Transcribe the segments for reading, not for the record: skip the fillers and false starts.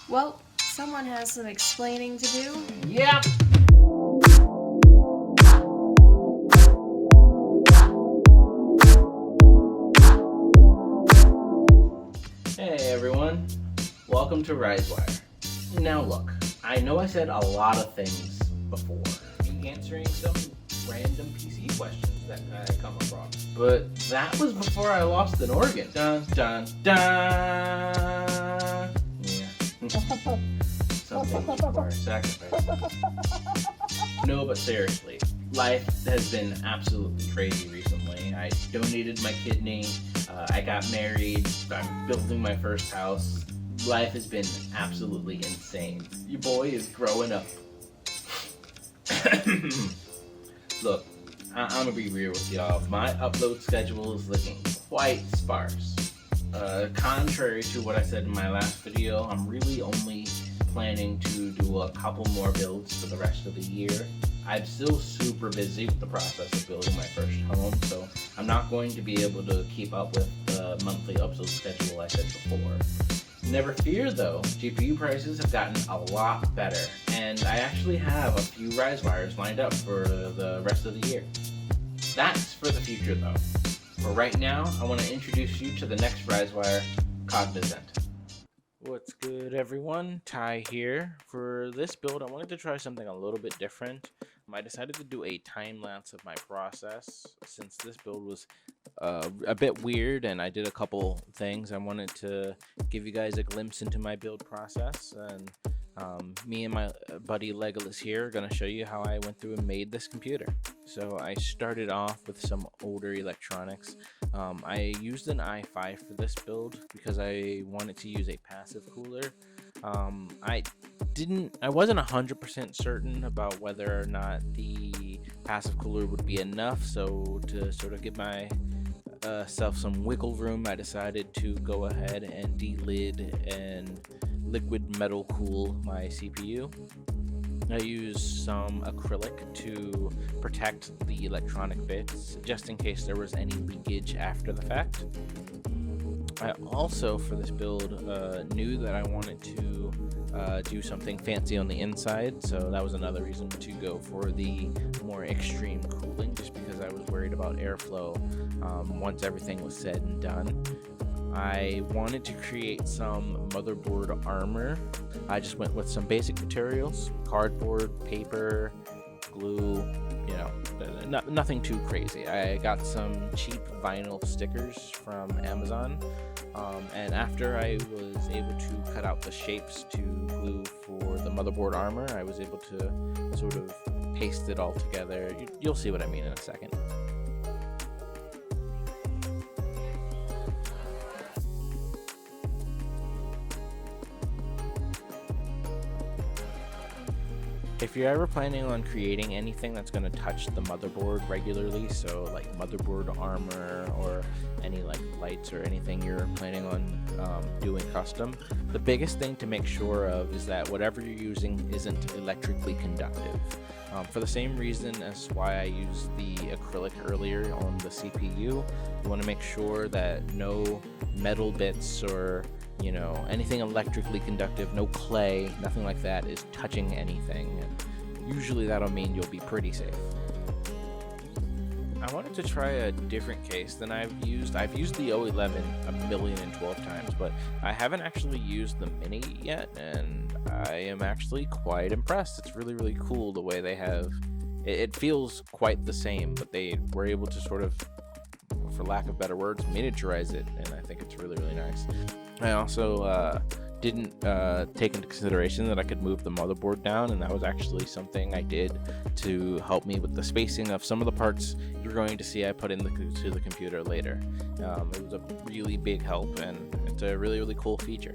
Well, someone has some explaining to do. Yep. Hey everyone, welcome to Ryzwire. Now look, I know I said a lot of things before, answering some random PC questions that I come across, but that was before I lost an organ. Dun dun dun. Yeah. Some things require sacrifice. No, but seriously, life has been absolutely crazy recently. I donated my kidney, I got married, I'm building my first house. Life has been absolutely insane. Your boy is growing up. Look, I'm gonna be real with y'all. My upload schedule is looking quite sparse. Contrary to what I said in my last video, I'm really only planning to do a couple more builds for the rest of the year. I'm still super busy with the process of building my first home, so I'm not going to be able to keep up with the monthly upload schedule I said before. Never fear though, GPU prices have gotten a lot better, and I actually have a few Ryzwires lined up for the rest of the year. That's for the future though. For right now, I want to introduce you to the next Ryzwire, Cognizant. What's good everyone, Ty here. For this build, I wanted to try something a little bit different. I decided to do a time lapse of my process since this build was a bit weird and I did a couple things. I wanted to give you guys a glimpse into my build process, and me and my buddy Legolas here are going to show you how I went through and made this computer. So I started off with some older electronics. I used an i5 for this build because I wanted to use a passive cooler. I wasn't 100% certain about whether or not the passive cooler would be enough, so to sort of give my self some wiggle room, I decided to go ahead and delid and liquid metal cool my CPU. I used some acrylic to protect the electronic bits, just in case there was any leakage after the fact. I also, for this build, knew that I wanted to do something fancy on the inside, so that was another reason to go for the more extreme cooling, just because I was worried about airflow once everything was said and done. I wanted to create some motherboard armor. I just went with some basic materials: cardboard, paper, glue, you know, nothing too crazy. I got some cheap vinyl stickers from Amazon, and after I was able to cut out the shapes to glue for the motherboard armor, I was able to sort of paste it all together. You'll see what I mean in a second. If you're ever planning on creating anything that's going to touch the motherboard regularly, so like motherboard armor or any like lights or anything you're planning on doing custom, the biggest thing to make sure of is that whatever you're using isn't electrically conductive. For the same reason as why I used the acrylic earlier on the CPU, you want to make sure that no metal bits or anything electrically conductive, no clay, nothing like that is touching anything, and usually that'll mean you'll be pretty safe. I wanted to try a different case than I've used. I've used the 011 1,012 times, but I haven't actually used the Mini yet, and I am actually quite impressed. It's really, really cool the way they have it. Feels quite the same, but they were able to sort of, for lack of better words, miniaturize it, and I think it's really, really nice. I also didn't take into consideration that I could move the motherboard down, and that was actually something I did to help me with the spacing of some of the parts you're going to see I put into the computer later. It was a really big help, and it's a really, really cool feature.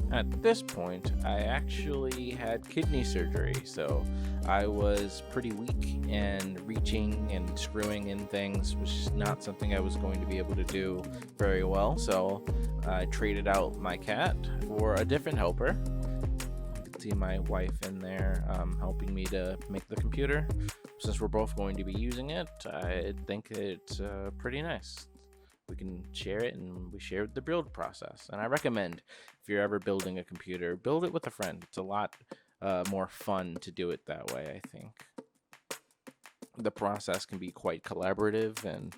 At this point, I actually had kidney surgery, so I was pretty weak, and reaching and screwing in things was not something I was going to be able to do very well, so I traded out my cat for a different helper. You can see my wife in there helping me to make the computer. since we're both going to be using it, I think it's pretty nice. We can share it, and we share the build process. And I recommend, if you're ever building a computer, build it with a friend. It's a lot more fun to do it that way, I think. The process can be quite collaborative, and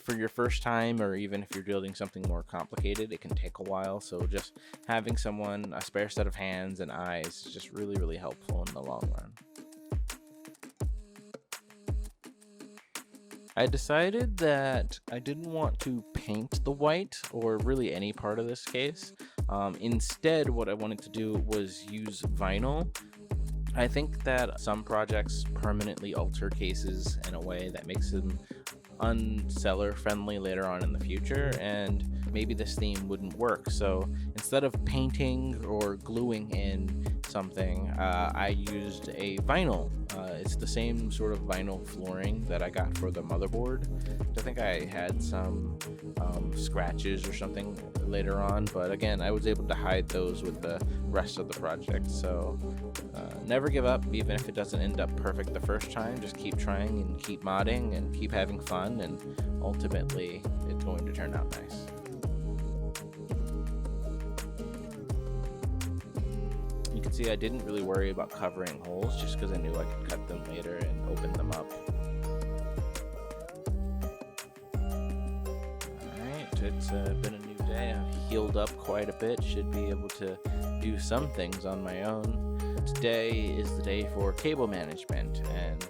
for your first time, or even if you're building something more complicated, it can take a while. So just having someone, a spare set of hands and eyes, is just really, really helpful in the long run. I decided that I didn't want to paint the white, or really any part of this case. Instead, what I wanted to do was use vinyl. I think that some projects permanently alter cases in a way that makes them unseller friendly later on in the future, and maybe this theme wouldn't work. So instead of painting or gluing in something, I used a vinyl. It's the same sort of vinyl flooring that I got for the motherboard. I think I had some scratches or something later on, but again, I was able to hide those with the rest of the project. So never give up, even if it doesn't end up perfect the first time. Just keep trying and keep modding and keep having fun, and ultimately it's going to turn out nice. You can see I didn't really worry about covering holes, just because I knew I could cut them later and open them up. Alright, it's been a new day. I've healed up quite a bit, should be able to do some things on my own. Today is the day for cable management, and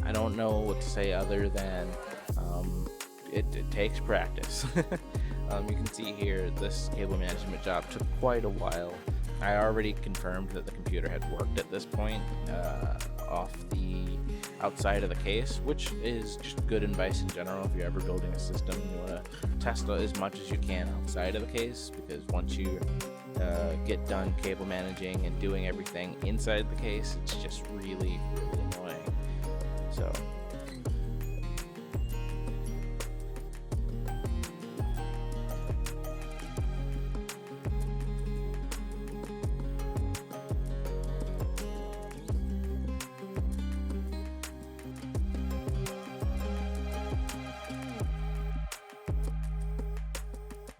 I don't know what to say other than it takes practice. You can see here, this cable management job took quite a while. I already confirmed that the computer had worked at this point off the outside of the case, which is just good advice in general. If you're ever building a system, you want to test as much as you can outside of the case, because once you get done cable managing and doing everything inside the case, it's just really, really annoying. So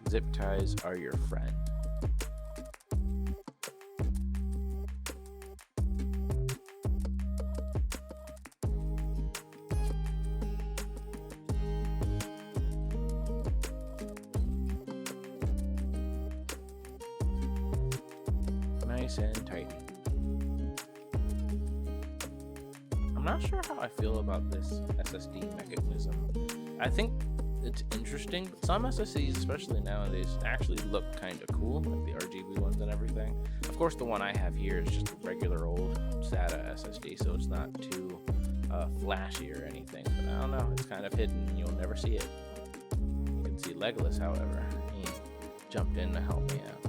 zip ties are your friend. Nice and tight. I'm not sure how I feel about this SSD mechanism. I think it's interesting, but some SSDs, especially nowadays, actually look kind of cool, like the RGB ones and everything. Of course, the one I have here is just a regular old SATA SSD, so it's not too flashy or anything. But I don't know, it's kind of hidden, you'll never see it. You can see Legolas, however. He jumped in to help me out.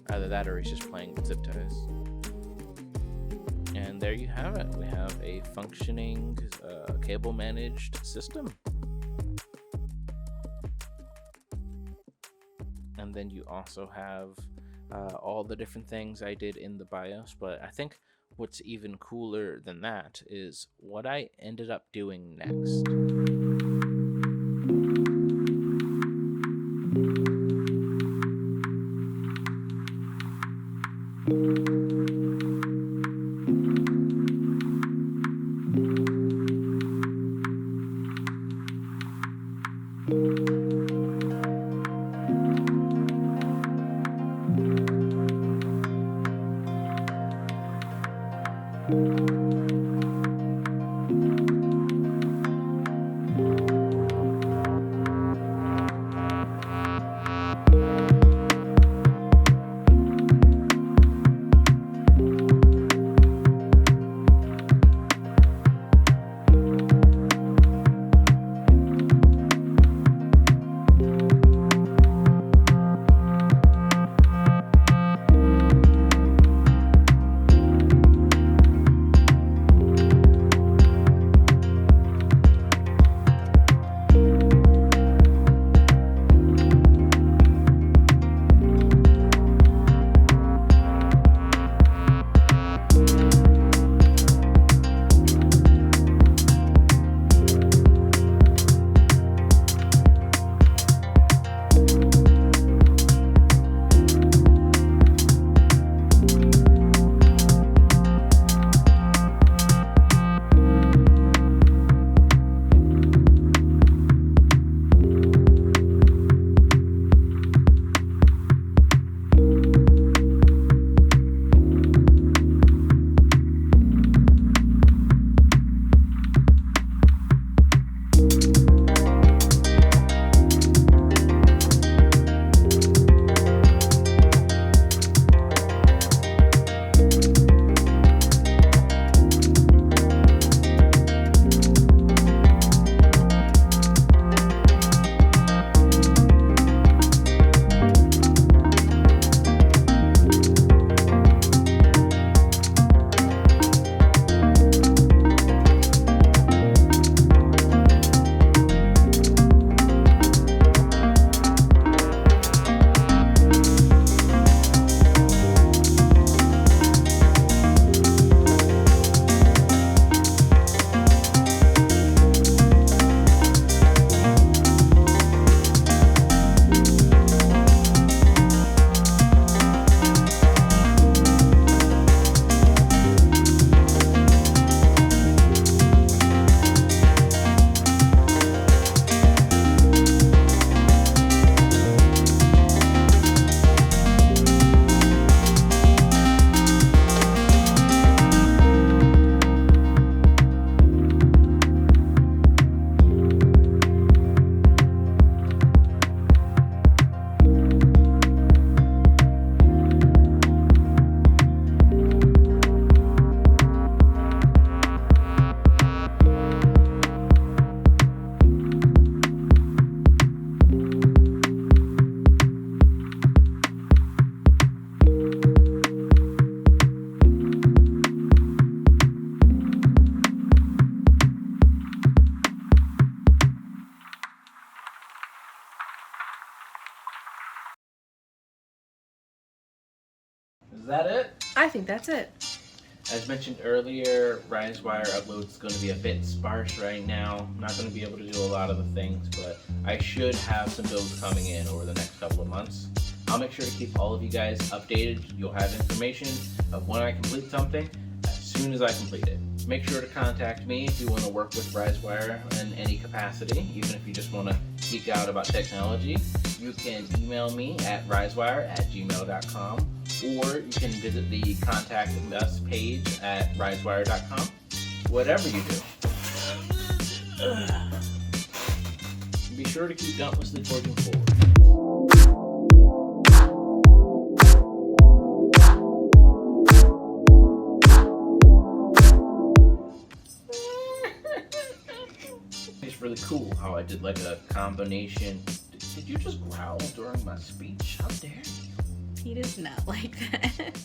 Either that or he's just playing with zip ties. And there you have it. We have a functioning cable managed system. And then you also have all the different things I did in the BIOS, but I think what's even cooler than that is what I ended up doing next. think that's it. As mentioned earlier, Ryzwire upload is going to be a bit sparse right now. I'm not going to be able to do a lot of the things, but I should have some builds coming in over the next couple of months. I'll make sure to keep all of you guys updated. You'll have information of when I complete something as soon as I complete it. Make sure to contact me if you want to work with Ryzwire in any capacity, even if you just want to geek out about technology. You can email me at ryzwire@gmail.com, or you can visit the contact us page at ryzwire.com. Whatever you do, be sure to keep Dauntlessly forging forward. It's really cool how I did like a combination. Did you just growl during my speech? How dare you? He does not like that.